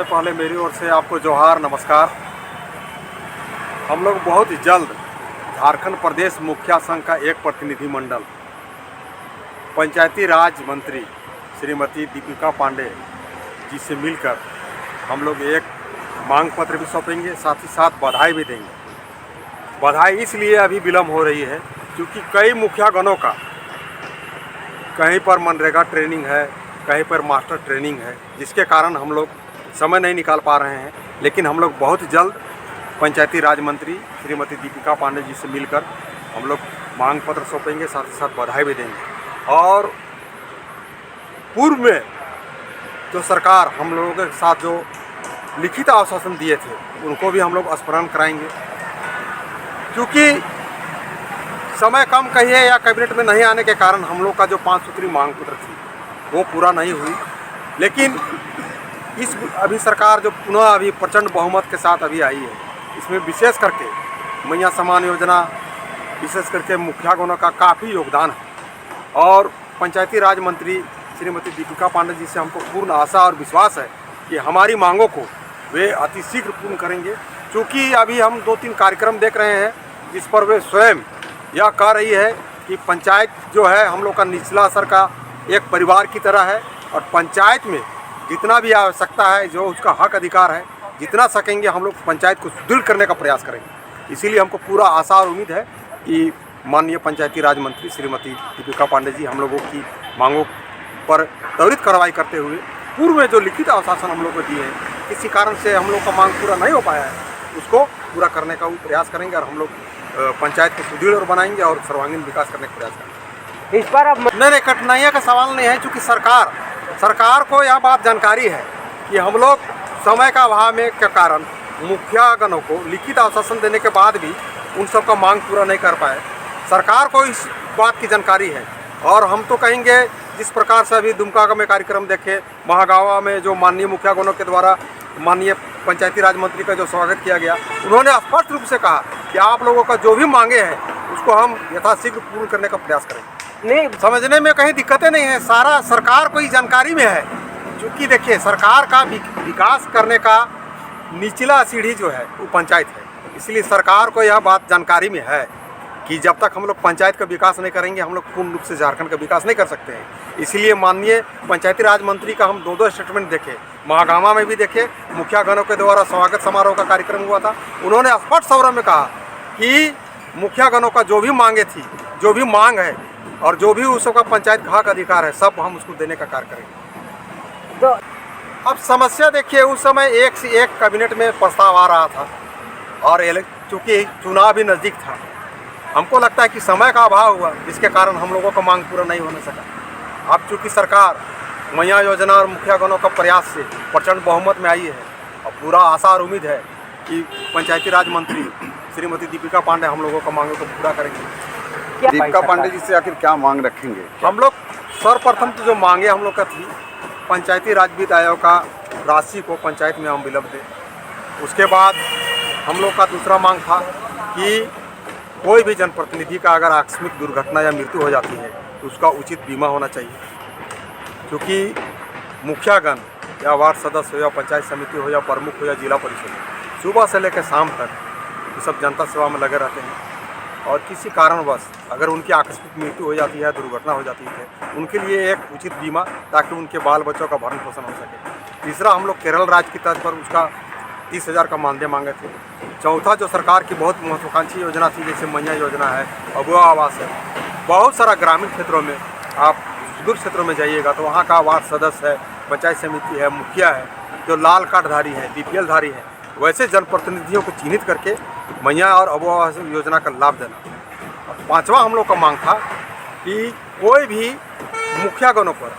पहले मेरी ओर से आपको जोहार नमस्कार। हम लोग बहुत जल्द झारखंड प्रदेश मुखिया संघ का एक प्रतिनिधिमंडल पंचायती राज मंत्री श्रीमती दीपिका पांडे जी से मिलकर हम लोग एक मांग पत्र भी सौंपेंगे, साथ ही साथ बधाई भी देंगे। बधाई इसलिए अभी विलम्ब हो रही है क्योंकि कई मुखिया गणों का कहीं पर मनरेगा ट्रेनिंग है, कहीं पर मास्टर ट्रेनिंग है, जिसके कारण हम लोग समय नहीं निकाल पा रहे हैं। लेकिन हम लोग बहुत जल्द पंचायती राज मंत्री श्रीमती दीपिका पांडे जी से मिलकर हम लोग मांग पत्र सौंपेंगे, साथ ही साथ बधाई भी देंगे। और पूर्व में जो सरकार हम लोगों के साथ जो लिखित आश्वासन दिए थे उनको भी हम लोग स्मरण कराएंगे, क्योंकि समय कम कहिए या कैबिनेट में नहीं आने के कारण हम लोग का जो 5 सूत्री मांग पत्र थी वो पूरा नहीं हुई। लेकिन इस अभी सरकार जो पुनः अभी प्रचंड बहुमत के साथ अभी आई है, इसमें विशेष करके मैया समान योजना, विशेष करके मुखिया गणों का काफ़ी योगदान है। और पंचायती राज मंत्री श्रीमती दीपिका पांडे जी से हमको पूर्ण आशा और विश्वास है कि हमारी मांगों को वे अतिशीघ्र पूर्ण करेंगे। क्योंकि अभी हम 2-3 कार्यक्रम देख रहे हैं जिस पर वे स्वयं यह कह रही है कि पंचायत जो है हम लोग का निचला स्तर का एक परिवार की तरह है और पंचायत में जितना भी आवश्यकता है, जो उसका हक अधिकार है, जितना सकेंगे हम लोग पंचायत को सुदृढ़ करने का प्रयास करेंगे। इसीलिए हमको पूरा आशा और उम्मीद है कि माननीय पंचायती राज मंत्री श्रीमती दीपिका पांडे जी हम लोगों की मांगों पर त्वरित कार्रवाई करते हुए पूर्व में जो लिखित आश्वासन हम लोग को दिए हैं, किसी कारण से हम लोग का मांग पूरा नहीं हो पाया है, उसको पूरा करने का प्रयास करेंगे और हम लोग पंचायत को सुदृढ़ बनाएंगे और सर्वांगीण विकास करने का प्रयास करेंगे। इस बार अब नहीं, कठिनाइयों का सवाल नहीं है, क्योंकि सरकार को यह बात जानकारी है कि हम लोग समय का अभाव में के कारण मुखिया गणों को लिखित आश्वासन देने के बाद भी उन सब का मांग पूरा नहीं कर पाए। सरकार को इस बात की जानकारी है और हम तो कहेंगे जिस प्रकार से अभी दुमका में कार्यक्रम देखे, महागावा में जो माननीय मुखिया गणों के द्वारा माननीय पंचायती राज मंत्री का जो स्वागत किया गया, उन्होंने स्पष्ट रूप से कहा कि आप लोगों का जो भी मांगे हैं उसको हम यथाशीघ्र पूर्ण करने का प्रयास करेंगे। नहीं, समझने में कहीं दिक्कतें नहीं है, सारा सरकार को ही जानकारी में है। क्योंकि देखिए, सरकार का विकास करने का निचला सीढ़ी जो है वो पंचायत है, इसलिए सरकार को यह बात जानकारी में है कि जब तक हम लोग पंचायत का विकास नहीं करेंगे हम लोग पूर्ण रूप से झारखंड का विकास नहीं कर सकते हैं। इसलिए माननीय पंचायती राज मंत्री का हम 2 स्टेटमेंट देखे, महागामा में भी देखे, मुखिया गणों के द्वारा स्वागत समारोह का कार्यक्रम हुआ था, उन्होंने स्पष्ट शब्दों में कहा कि मुखिया गणों का जो भी मांगे थी, जो भी मांग है और जो भी उस सबका पंचायत का हक अधिकार है, सब हम उसको देने का कार्य करेंगे। तो अब समस्या देखिए, उस समय एक से एक कैबिनेट में प्रस्ताव आ रहा था और चूँकि चुनाव भी नज़दीक था, हमको लगता है कि समय का अभाव हुआ, जिसके कारण हम लोगों का मांग पूरा नहीं होने सका। अब चूँकि सरकार मैया योजना और मुखिया गणों का प्रयास से प्रचंड बहुमत में आई है और पूरा आशा और उम्मीद है कि पंचायती राज मंत्री श्रीमती दीपिका पांडे हम लोगों का मांगों को पूरा करेंगे। दीपिका पांडे जी से आखिर क्या मांग रखेंगे? हम लोग सर्वप्रथम तो जो मांगे हम लोग का थी, पंचायती राज वित्त आयोग का राशि को पंचायत में हम विलम्ब दें। उसके बाद हम लोग का दूसरा मांग था कि कोई भी जनप्रतिनिधि का अगर आकस्मिक दुर्घटना या मृत्यु हो जाती है तो उसका उचित बीमा होना चाहिए। क्योंकि मुखियागण या वार्ड सदस्य हो या पंचायत समिति हो या प्रमुख हो या जिला परिषद हो, सुबह से लेकर शाम तक ये सब जनता सेवा में लगे रहते हैं और किसी कारणवश अगर उनकी आकस्मिक मृत्यु हो जाती है, दुर्घटना हो जाती है, उनके लिए एक उचित बीमा, ताकि उनके बाल बच्चों का भरण पोषण हो सके। तीसरा, हम लोग केरल राज्य की तर्ज पर उसका 30,000 का मानदेय मांगे थे। चौथा, जो सरकार की बहुत महत्वाकांक्षी योजना थी, जैसे मैया योजना है, अबुआ आवास है, बहुत सारा ग्रामीण क्षेत्रों में, आप सुदूर क्षेत्रों में जाइएगा तो वहाँ का वार्ड सदस्य है, पंचायत समिति है, मुखिया है, जो लाल कार्डधारी है, BPL धारी है, वैसे जनप्रतिनिधियों को चिन्हित करके मैया और अबुआ आवास योजना का लाभ देना। और 5वां हम लोग का मांग था कि कोई भी मुखिया गणों पर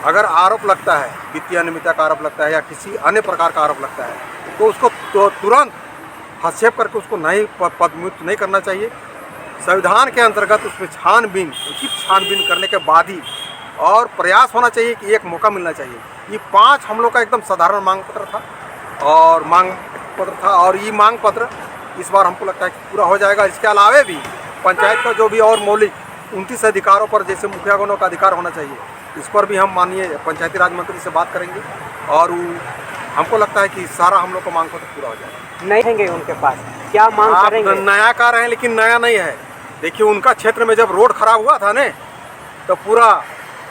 अगर आरोप लगता है, वित्तीय अनियमितता का आरोप लगता है या किसी अन्य प्रकार का आरोप लगता है, तो उसको तुरंत हस्तक्षेप करके उसको नहीं पदमुक्त नहीं करना चाहिए। संविधान के अंतर्गत उसमें उचित छानबीन करने के बाद ही और प्रयास होना चाहिए कि एक मौका मिलना चाहिए। ये 5 हम लोग का एकदम साधारण मांग पत्र था और ये मांग पत्र इस बार हमको लगता है कि पूरा हो जाएगा। इसके अलावे भी पंचायत का जो भी और मौलिक 29 अधिकारों पर, जैसे मुखिया गणों का अधिकार होना चाहिए, इस पर भी हम माननीय पंचायती राज मंत्री से बात करेंगे और हमको लगता है कि सारा हम लोग का मांग पत्र पूरा हो जाएगा। नहीं रहेंगे उनके पास, क्या मांग आप करेंगे? नया कह रहे हैं लेकिन नया नहीं है। देखिए उनका क्षेत्र में जब रोड खराब हुआ था ने, तो पूरा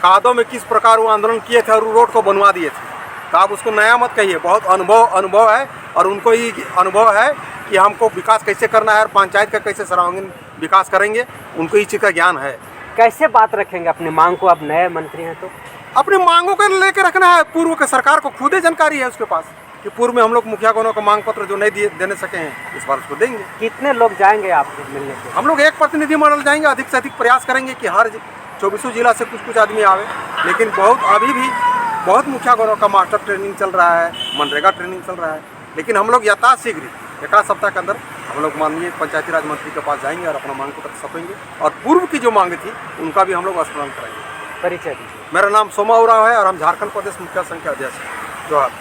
कादों में किस प्रकार वो आंदोलन किए थे और रोड को बनवा दिए थे। तो आप उसको नया मत कहिए, बहुत अनुभव है और उनको ही अनुभव है कि हमको विकास कैसे करना है और पंचायत का कैसे सर्वांगीण विकास करेंगे, उनको इस चीज़ का ज्ञान है। कैसे बात रखेंगे अपनी मांग को? आप नए मंत्री हैं तो अपनी मांगों को लेकर रखना है। पूर्व के सरकार को खुद ही जानकारी है उसके पास कि पूर्व में हम लोग मुखिया गणों का मांग पत्र जो नहीं देने सके हैं, इस बार उसको देंगे। कितने लोग जाएंगे आपसे मिलने के? हम लोग एक प्रतिनिधि मंडल जाएंगे, अधिक से अधिक प्रयास करेंगे कि हर 24 जिला से कुछ आदमी आवे। लेकिन अभी भी बहुत मुखिया गणों का मास्टर ट्रेनिंग चल रहा है, मनरेगा ट्रेनिंग चल रहा है। लेकिन हम लोग यथाशीघ्र एक आध सप्ताह के अंदर हम लोग माननीय पंचायती राज मंत्री के पास जाएंगे और अपना मांग पत्र सौंपेंगे और पूर्व की जो मांग थी उनका भी हम लोग स्मरण कराएंगे। परिचय दीजिए। मेरा नाम सोमा उरांव है और हम झारखंड प्रदेश मुखिया संघ के अध्यक्ष हैं। जोहार।